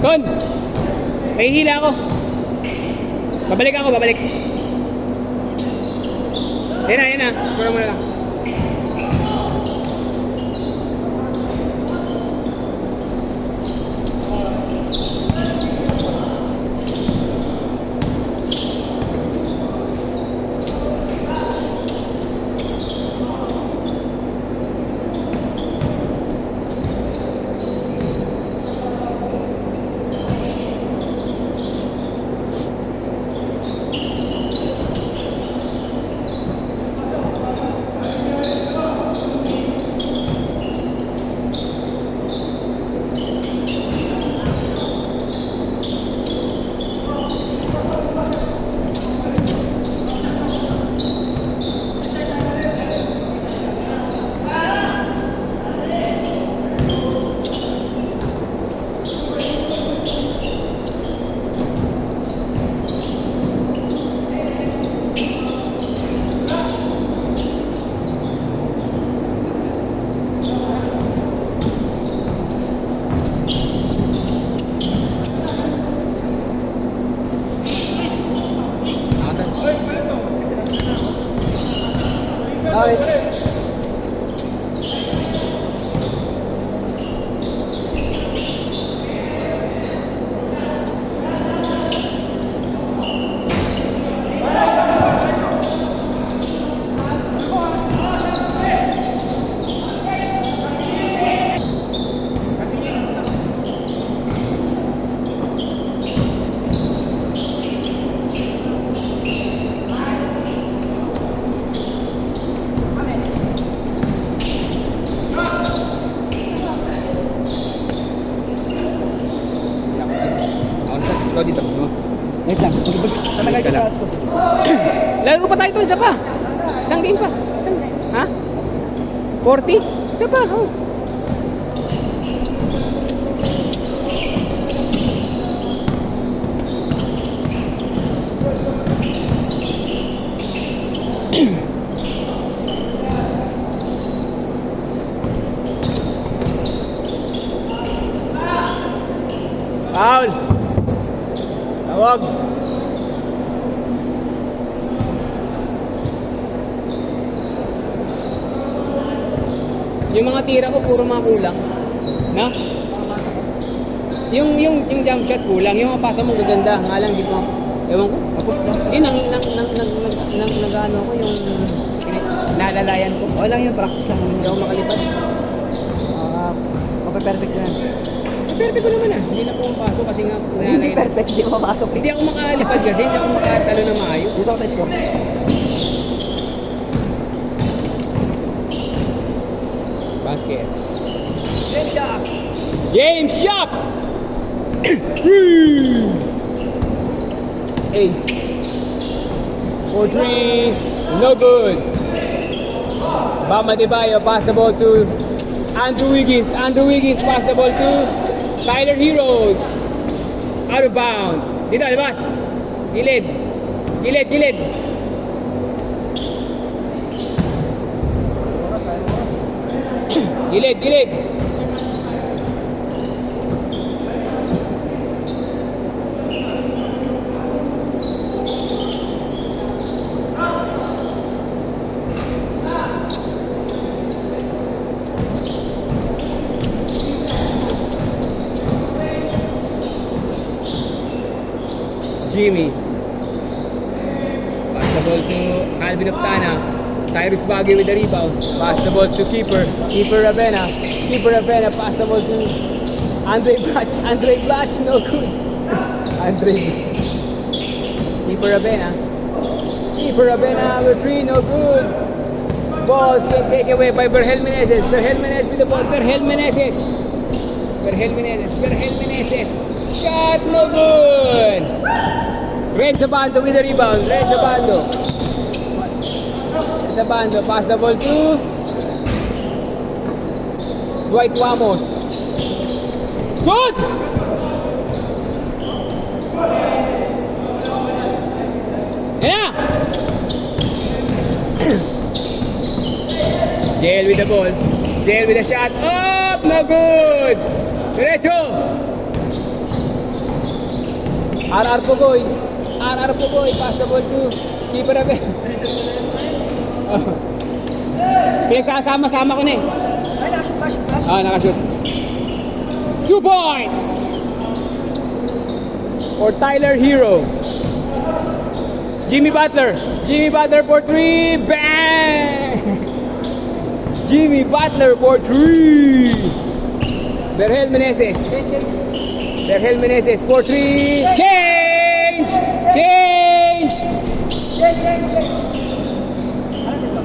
Ton, may hila ako. Babalik ako, babalik. Yan na. Muna lang. Dito mo. Wait lang. Talaga ka sa asko. Lalo pa tayo ito, isa pa. Isang game pa. Ha? 40? Isa pa, oh. Foul. Tawag. Yung mga tira ko puro mga kulang. Na? Yung jump shot kulang, yung mga pasa mo gaganda, nga lang dito. Ewan ko. Tapos na. Nag-ano ko yung nalalayan ko. Walang yung practice lang. Hindi ako makalipad. Perfect ko yan. Perfect ko naman ah. Hindi na pumapasok kasi nga Hindi perfect, hindi mapapasok. Hindi ako makalipad kasi, hindi ako makatalo na maayos. Dito ako sa score. Basket. Game shot! Game shot! Ace. 4-3. No good. Bam Adebayo pass the ball to Andrew Wiggins. Andrew Wiggins pass the ball to Tyler Hero. Out of bounds. Dito, labas. Gilid. Gilid. Gilid. Jimmy. Pass the ball to Calvin Optana. Cyrus Baguio with the rebound. Pass the ball to Keeper. Keeper Ravena. Pass the ball to Andre Blatch. No good. Keeper Ravena with 3. No good. Ball taken away by Berhel Menezes. Berhel Menezes with the ball. Berhel Menezes. Shot no good. Red Sabando with the rebound. Sabando pass the ball to Dwight Wamos. Good! Yeah! Jail with the ball. Jail with the shot. Up! No good! Derecho! RR Pugoy. RR Pugoy. Pass the ball to keeper of it. Kaya sasama-sama ko na eh. Ay, nakashoot. Nakashoot. 2 points for Tyler Hero. Jimmy Butler for 3. Bang! Jimmy Butler for 3. Berhel Meneses for 3. Change! Ano dito?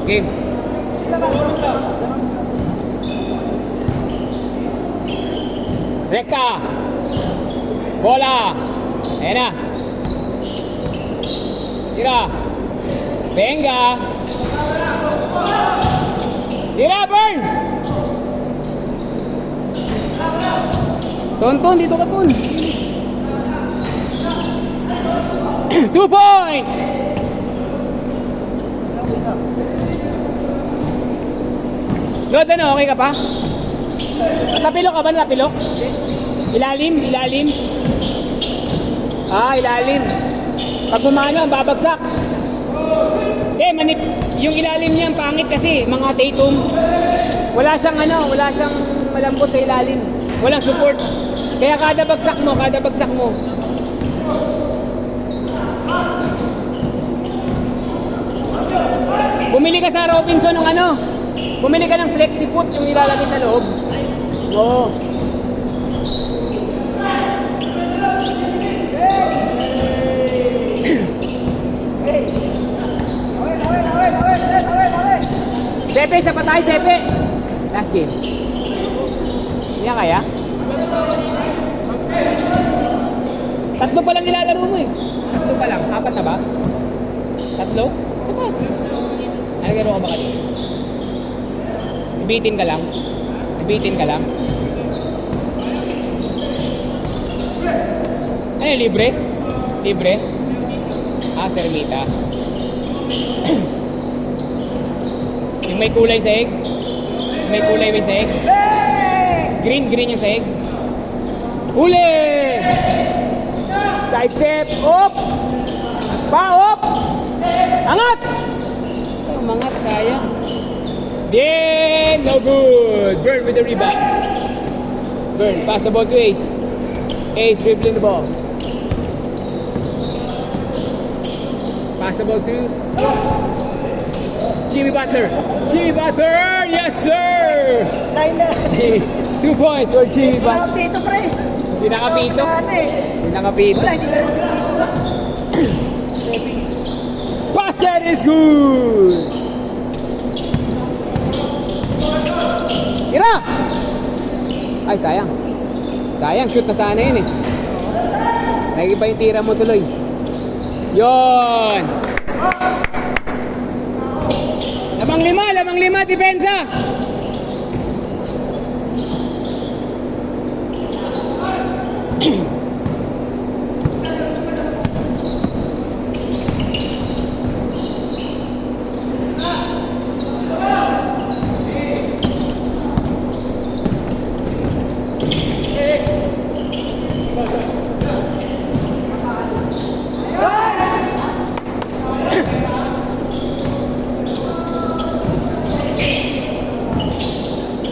Game. Rekta. Bola. Ayan na. Tira. Benga. Tira, burn! Tonton, dito ka, Ton. 2 points! Lord, ano, okay ka pa? Napilok ka ba? Napilok? Ilalim? Ilalim? Ilalim. Pag bumano, babagsak. Manip. Yung ilalim niya, pangit kasi, mga Tatum. Wala siyang malambot sa ilalim. Walang support. Kaya kada bagsak mo. Bumili ka sa Robinson ng bumili ka ng flexi foot yung ilalagay sa loob. Oo. Sepe, sa patay, Sepe. Last game. Hindi na kaya? Tatlo pa lang nilalaro mo eh. Tatlo pa lang. 4 na ba? Tatlo? Sapat. Nalagaro ka ba kanina? Ibitin ka lang. Ano, libre? Sermita. Yung may kulay sa egg? Green yung sa egg? Huli! Side step, up! Pa, up! Angat! Umangat, sayang. No good. Burn with the rebound. Burn, pass the ball to Ace. Ace dribbling the ball. Pass the ball to Jimmy Butler. Yes sir! Laila. 2 points for Jimmy Butler. Nakapito, pre. Hindi nakapito. Wala, hindi ka Basket is good! Tira! Ay, sayang. Shoot na sana yun eh. Nagiba yung tira mo tuloy. Yon! Lamang lima, depensa!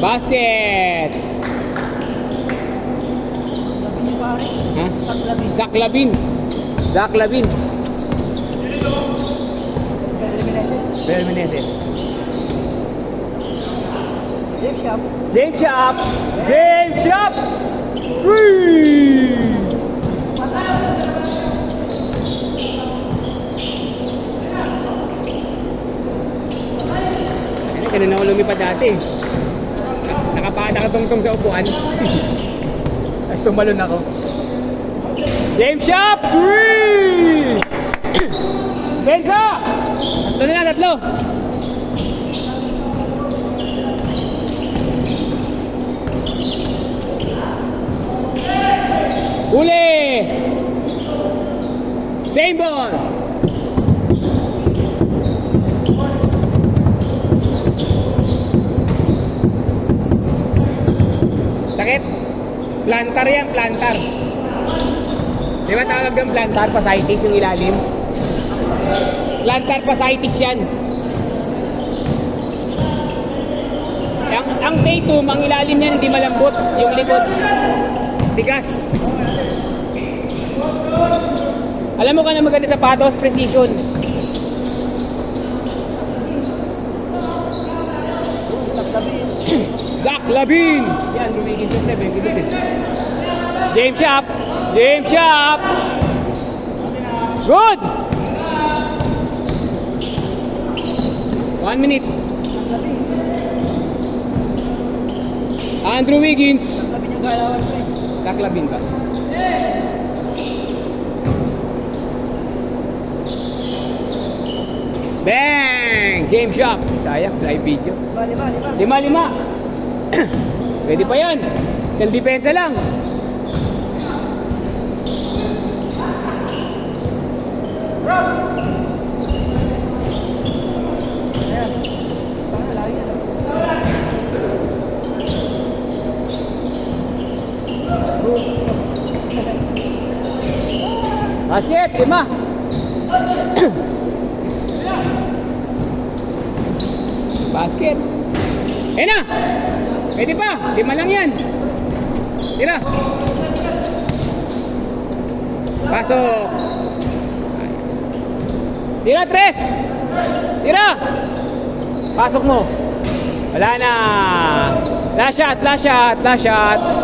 Basket! Ha? Zach Lavin. Bel Meneses. James Shop. 3! Kanina ako lumipad dati. Nakapada ka tungtong sa upuan. Tapos tumalon ako. James Shop! 3! Benza! Tatlo. Uli! Same ball! Plantar yan, plantar. Di ba tawag ng plantar fasciitis yung ilalim? Plantar fasciitis yan. Ang tatum, ang ilalim niyan hindi malambot. Yung likod, tigas. Alam mo ka na maganda sapatos, precision. Zach Lavin. Yan, lumigin sa 7. James Sharp. James Sharp. Good. 1 minute. Andrew Wiggins. Sabi niya galawan ko eh. Zach Lavin ba? Bang! James Sharp. Sayang, live video. Lima. 5-5. Pwede pa yan. Isang depensa lang. Ayan. Sana lagi yan. Basket, 5. Basket. Eh na! Pwede pa. 5 lang yan. Tira. Pasok. Tira, 3. Tira. Pasok mo. Wala na. Last shot, last shot, last shot.